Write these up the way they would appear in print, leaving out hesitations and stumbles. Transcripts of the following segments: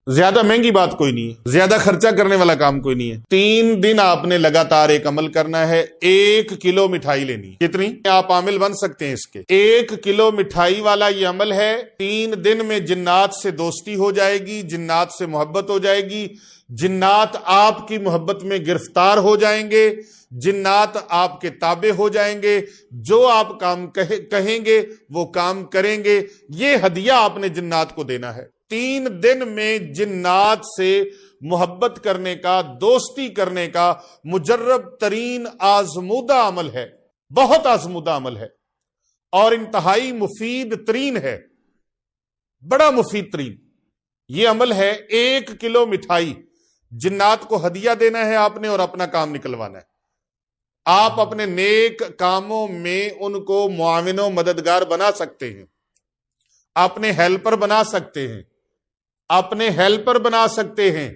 زیادہ مہنگی بات کوئی نہیں ہے، زیادہ خرچہ کرنے والا کام کوئی نہیں ہے۔ 3 دن آپ نے لگاتار ایک عمل کرنا ہے، 1 کلو مٹھائی لینی ہے۔ کتنی؟ آپ عامل بن سکتے ہیں اس کے۔ 1 کلو مٹھائی والا یہ عمل ہے، 3 دن میں جنات سے دوستی ہو جائے گی، جنات سے محبت ہو جائے گی، جنات آپ کی محبت میں گرفتار ہو جائیں گے، جنات آپ کے تابع ہو جائیں گے، جو آپ کام کہیں گے وہ کام کریں گے۔ یہ ہدیہ آپ نے جنات کو دینا ہے۔ 3 دن میں جنات سے محبت کرنے کا، دوستی کرنے کا مجرب ترین آزمودہ عمل ہے، بہت آزمودہ عمل ہے اور انتہائی مفید ترین ہے، بڑا مفید ترین یہ عمل ہے۔ 1 کلو مٹھائی جنات کو ہدیہ دینا ہے آپ نے اور اپنا کام نکلوانا ہے۔ آپ اپنے نیک کاموں میں ان کو معاون و مددگار بنا سکتے ہیں، اپنے ہیلپر بنا سکتے ہیں، اپنے ہیلپر بنا سکتے ہیں،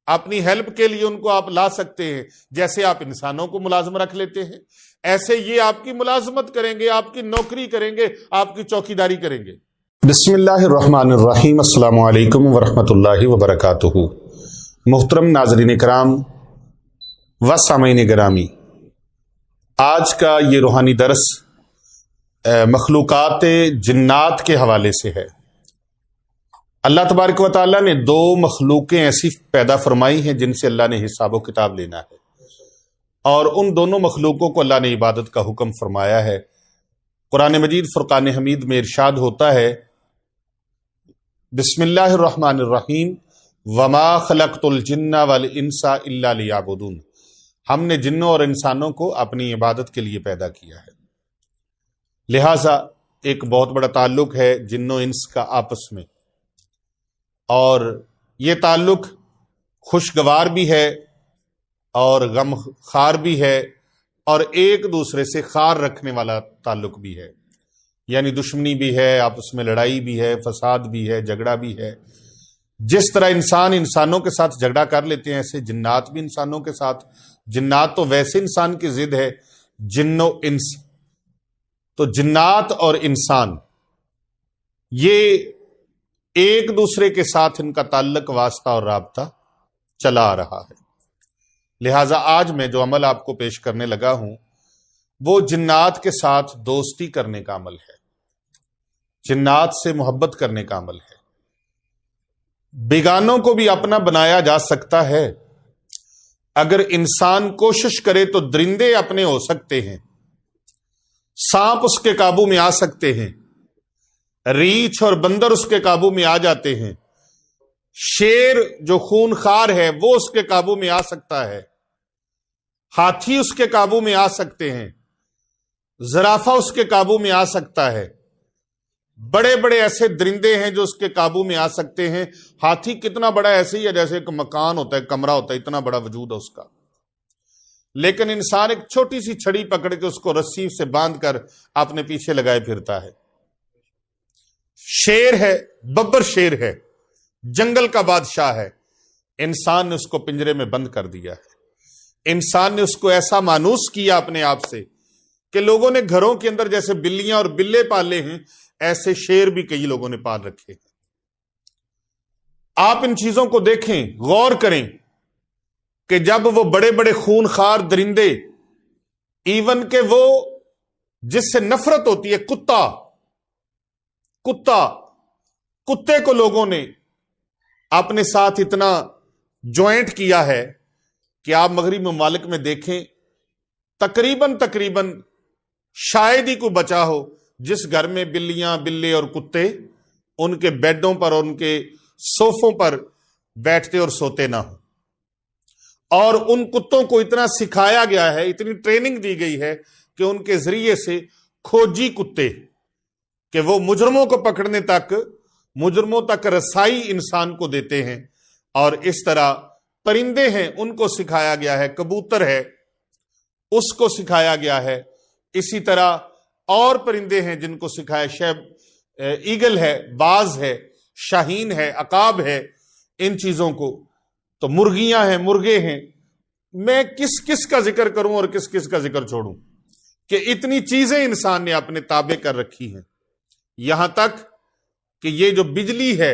اپنی ہیلپ کے لیے ان کو آپ لا سکتے ہیں۔ جیسے آپ انسانوں کو ملازم رکھ لیتے ہیں، ایسے یہ آپ کی ملازمت کریں گے، آپ کی نوکری کریں گے، آپ کی چوکیداری کریں گے۔ بسم اللہ الرحمن الرحیم۔ السلام علیکم ورحمۃ اللہ وبرکاتہ۔ محترم ناظرین کرام و سامعین گرامی، آج کا یہ روحانی درس مخلوقات جنات کے حوالے سے ہے۔ اللہ تبارک و تعالیٰ نے 2 مخلوقیں ایسی پیدا فرمائی ہیں جن سے اللہ نے حساب و کتاب لینا ہے، اور ان دونوں مخلوقوں کو اللہ نے عبادت کا حکم فرمایا ہے۔ قرآن مجید فرقان حمید میں ارشاد ہوتا ہے، بسم اللہ الرحمن الرحیم، وما خلقت الجن والانس الا لیعبدون۔ ہم نے جنوں اور انسانوں کو اپنی عبادت کے لیے پیدا کیا ہے۔ لہٰذا ایک بہت بڑا تعلق ہے جن و انس کا آپس میں، اور یہ تعلق خوشگوار بھی ہے اور غم خار بھی ہے، اور ایک دوسرے سے خار رکھنے والا تعلق بھی ہے، یعنی دشمنی بھی ہے، آپس میں لڑائی بھی ہے، فساد بھی ہے، جھگڑا بھی ہے۔ جس طرح انسان انسانوں کے ساتھ جھگڑا کر لیتے ہیں، ایسے جنات بھی انسانوں کے ساتھ۔ جنات تو ویسے انسان کی ضد ہے، جن و انس، تو جنات اور انسان یہ ایک دوسرے کے ساتھ ان کا تعلق، واسطہ اور رابطہ چلا آ رہا ہے۔ لہٰذا آج میں جو عمل آپ کو پیش کرنے لگا ہوں وہ جنات کے ساتھ دوستی کرنے کا عمل ہے، جنات سے محبت کرنے کا عمل ہے۔ بیگانوں کو بھی اپنا بنایا جا سکتا ہے، اگر انسان کوشش کرے تو درندے اپنے ہو سکتے ہیں، سانپ اس کے قابو میں آ سکتے ہیں، ریچھ اور بندر اس کے قابو میں آ جاتے ہیں، شیر جو خون خار ہے وہ اس کے قابو میں آ سکتا ہے، ہاتھی اس کے قابو میں آ سکتے ہیں، زرافہ اس کے قابو میں آ سکتا ہے، بڑے بڑے ایسے درندے ہیں جو اس کے قابو میں آ سکتے ہیں۔ ہاتھی کتنا بڑا، ایسے ہی ہے جیسے ایک مکان ہوتا ہے، کمرہ ہوتا ہے، اتنا بڑا وجود ہے اس کا، لیکن انسان ایک چھوٹی سی چھڑی پکڑ کے اس کو رسی سے باندھ کر اپنے پیچھے لگائے پھرتا ہے۔ شیر ہے، ببر شیر ہے، جنگل کا بادشاہ ہے، انسان نے اس کو پنجرے میں بند کر دیا ہے۔ انسان نے اس کو ایسا مانوس کیا اپنے آپ سے کہ لوگوں نے گھروں کے اندر جیسے بلیاں اور بلے پالے ہیں، ایسے شیر بھی کئی لوگوں نے پال رکھے ہیں۔ آپ ان چیزوں کو دیکھیں، غور کریں کہ جب وہ بڑے بڑے خون خار درندے، ایون کہ وہ جس سے نفرت ہوتی ہے، کتے کو لوگوں نے اپنے ساتھ اتنا جوائنٹ کیا ہے کہ آپ مغربی ممالک میں دیکھیں، تقریباً شاید ہی کوئی بچا ہو جس گھر میں بلیاں، بلے اور کتے ان کے بیڈوں پر اور ان کے صوفوں پر بیٹھتے اور سوتے نہ ہوں۔ اور ان کتوں کو اتنا سکھایا گیا ہے، اتنی ٹریننگ دی گئی ہے کہ ان کے ذریعے سے کھوجی کتے کہ وہ مجرموں کو پکڑنے تک، مجرموں تک رسائی انسان کو دیتے ہیں۔ اور اس طرح پرندے ہیں، ان کو سکھایا گیا ہے، کبوتر ہے اس کو سکھایا گیا ہے، اسی طرح اور پرندے ہیں جن کو سکھایا، ایگل ہے، باز ہے، شاہین ہے، عقاب ہے، ان چیزوں کو، تو مرغیاں ہیں، مرغے ہیں۔ میں کس کا ذکر کروں اور کس کا ذکر چھوڑوں کہ اتنی چیزیں انسان نے اپنے تابع کر رکھی ہیں، یہاں تک کہ یہ جو بجلی ہے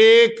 1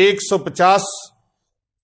150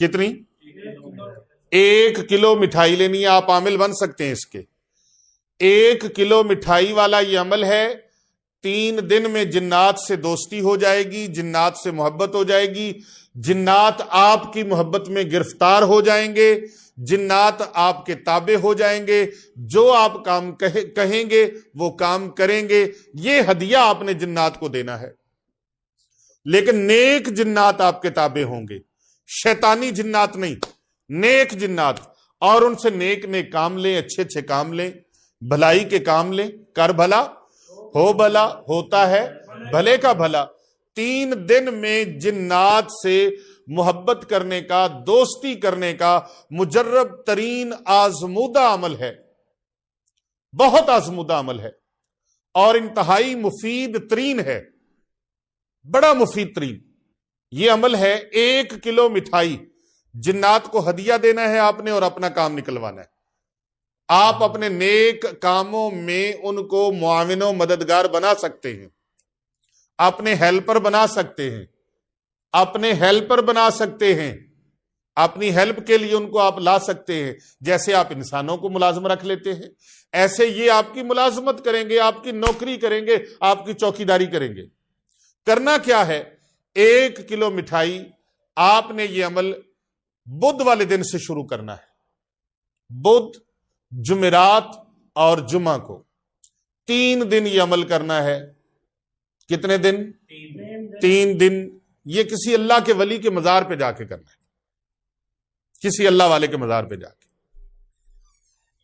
کتنی؟ 1 کلو مٹھائی لینی ہے. آپ عامل بن سکتے ہیں اس کے. 1 کلو مٹھائی والا یہ عمل ہے. 3 دن میں جنات سے دوستی ہو جائے گی, جنات سے محبت ہو جائے گی, جنات آپ کی محبت میں گرفتار ہو جائیں گے, جنات آپ کے تابع ہو جائیں گے, جو آپ کام کہیں گے وہ کام کریں گے. یہ ہدیہ آپ نے جنات کو دینا ہے. لیکن نیک جنات آپ کے تابع ہوں گے, شیطانی جنات نہیں, نیک جنات. اور ان سے نیک نیک کام لیں, اچھے اچھے کام لیں, بھلائی کے کام لیں. کر بھلا ہو بھلا, ہوتا ہے بھلے کا بھلا. 3 دن میں جنات سے محبت کرنے کا, دوستی کرنے کا مجرب ترین آزمودہ عمل ہے. بہت آزمودہ عمل ہے اور انتہائی مفید ترین ہے, بڑا مفید ترین. یہ عمل ہے 1 کلو مٹھائی جنات کو ہدیہ دینا ہے آپ نے اور اپنا کام نکلوانا ہے. آپ اپنے نیک کاموں میں ان کو معاون و مددگار بنا سکتے ہیں, اپنے ہیلپر بنا سکتے ہیں, اپنے ہیلپر بنا سکتے ہیں. اپنی ہیلپ کے لیے ان کو آپ لا سکتے ہیں. جیسے آپ انسانوں کو ملازم رکھ لیتے ہیں, ایسے یہ آپ کی ملازمت کریں گے, آپ کی نوکری کریں گے, آپ کی چوکیداری کریں گے. کرنا کیا ہے؟ 1 کلو مٹھائی. آپ نے یہ عمل بدھ والے دن سے شروع کرنا ہے. بدھ, جمعرات اور جمعہ کو 3 دن یہ عمل کرنا ہے. کتنے دن؟ 3 دن. یہ کسی اللہ کے ولی کے مزار پہ جا کے کرنا ہے, کسی اللہ والے کے مزار پہ جا کے.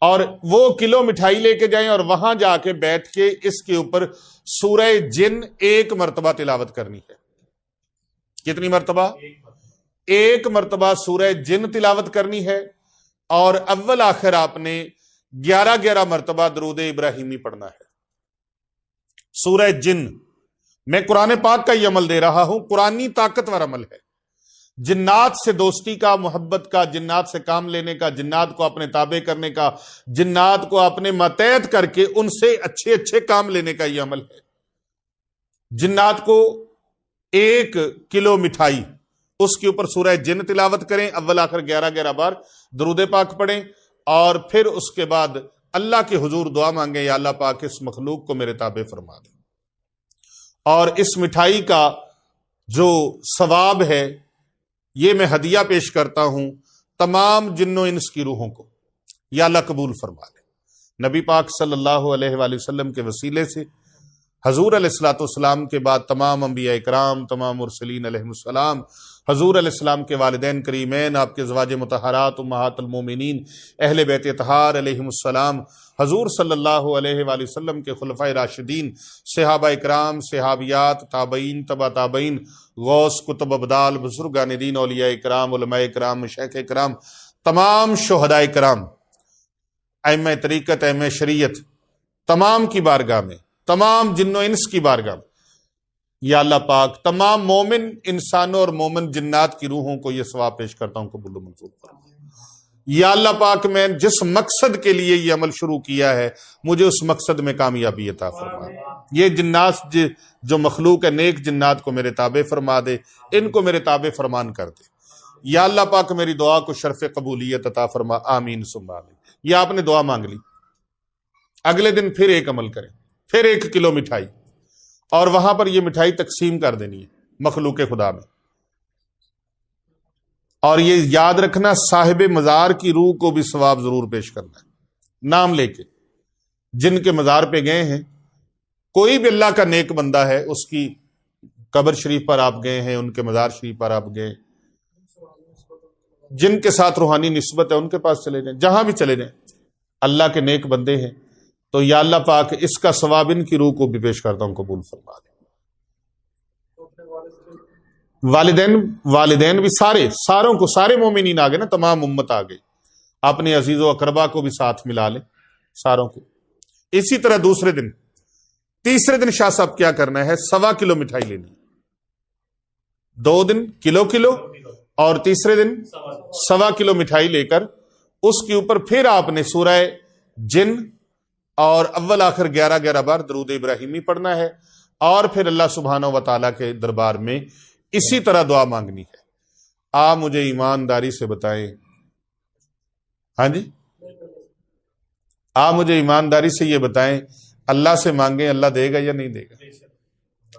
اور وہ کلو مٹھائی لے کے جائیں اور وہاں جا کے بیٹھ کے اس کے اوپر سورہ جن 1 مرتبہ تلاوت کرنی ہے. کتنی مرتبہ؟ 1 مرتبہ سورہ جن تلاوت کرنی ہے. اور اول آخر آپ نے 11 مرتبہ درود ابراہیمی پڑھنا ہے. سورہ جن. میں قرآن پاک کا یہ عمل دے رہا ہوں, قرآنی طاقتور عمل ہے. جنات سے دوستی کا, محبت کا, جنات سے کام لینے کا, جنات کو اپنے تابع کرنے کا, جنات کو اپنے ماتحت کر کے ان سے اچھے اچھے کام لینے کا یہ عمل ہے. جنات کو 1 کلو مٹھائی, اس کے اوپر سورہ جن تلاوت کریں, اول آخر 11 بار درود پاک پڑھیں, اور پھر اس کے بعد اللہ کے حضور دعا مانگیں, یا اللہ پاک اس مخلوق کو میرے تابع فرما دے. اور اس مٹھائی کا جو ثواب ہے یہ میں ہدیہ پیش کرتا ہوں تمام جن و انس کی روحوں کو, یا اللہ قبول فرما لے. نبی پاک صلی اللہ علیہ وآلہ وسلم کے وسیلے سے حضور علیہ الصلوۃ والسلام کے بعد تمام انبیاء اکرام, تمام مرسلین علیہم السلام, حضور علیہ السلام کے والدین کریمین, آپ کے ازواج مطہرات امہات المومنین, اہل بیت اطہار علیہم السلام, حضور صلی اللہ علیہ وآلہ وسلم کے خلفائے راشدین, صحابہ اکرام, صحابیات, تابعین, تبع تابعین, غوث, کتب ابدال, بزرگان دین, اولیاء اکرام, علماء اکرام, مشائخ اکرام, تمام شہداء اکرام, ائمہ طریقت, ائمہ شریعت, تمام کی بارگاہ میں, تمام جن و انس کی بارگاہ میں, یا اللہ پاک تمام مومن انسانوں اور مومن جنات کی روحوں کو یہ ثواب پیش کرتا ہوں, قبول و منظور فرما. یا اللہ پاک میں جس مقصد کے لیے یہ عمل شروع کیا ہے مجھے اس مقصد میں کامیابی عطا فرما. یہ جنات جو مخلوق ہے, نیک جنات کو میرے تابع فرما دے, ان کو میرے تابع فرمان کر دے. یا اللہ پاک میری دعا کو شرف قبولیت عطا فرما, آمین ثم آمین. یہ آپ نے دعا مانگ لی. اگلے دن پھر ایک عمل کریں, پھر 1 کلو مٹھائی, اور وہاں پر یہ مٹھائی تقسیم کر دینی ہے مخلوق خدا میں. اور یہ یاد رکھنا صاحب مزار کی روح کو بھی ثواب ضرور پیش کرنا ہے, نام لے کے. جن کے مزار پہ گئے ہیں, کوئی بھی اللہ کا نیک بندہ ہے, اس کی قبر شریف پر آپ گئے ہیں, ان کے مزار شریف پر آپ گئے, جن کے ساتھ روحانی نسبت ہے ان کے پاس چلے جائیں, جہاں بھی چلے جائیں, اللہ کے نیک بندے ہیں, تو یا اللہ پاک اس کا ثواب ان کی روح کو بھی پیش کرتا ہوں, قبول فرما دے. والدین بھی ساروں کو, سارے مومنین آ گئے نا, تمام امت آ گئی, اپنے عزیز و اقربا کو بھی ساتھ ملا لیں, ساروں کو. اسی طرح تیسرے دن شاہ صاحب کیا کرنا ہے, 1.25 کلو مٹھائی لینی. 2 دن کلو, اور تیسرے دن 1.25 کلو مٹھائی لے کر اس کے اوپر پھر آپ نے سورہ جن اور اول آخر 11 بار درود ابراہیمی پڑھنا ہے, اور پھر اللہ سبحانہ و تعالیٰ کے دربار میں اسی طرح دعا مانگنی ہے. آپ مجھے ایمانداری سے بتائیں، ہاں جی، آپ مجھے ایمانداری سے یہ بتائیں، اللہ سے مانگیں اللہ دے گا یا نہیں دے گا؟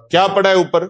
کیا پڑا ہے اوپر؟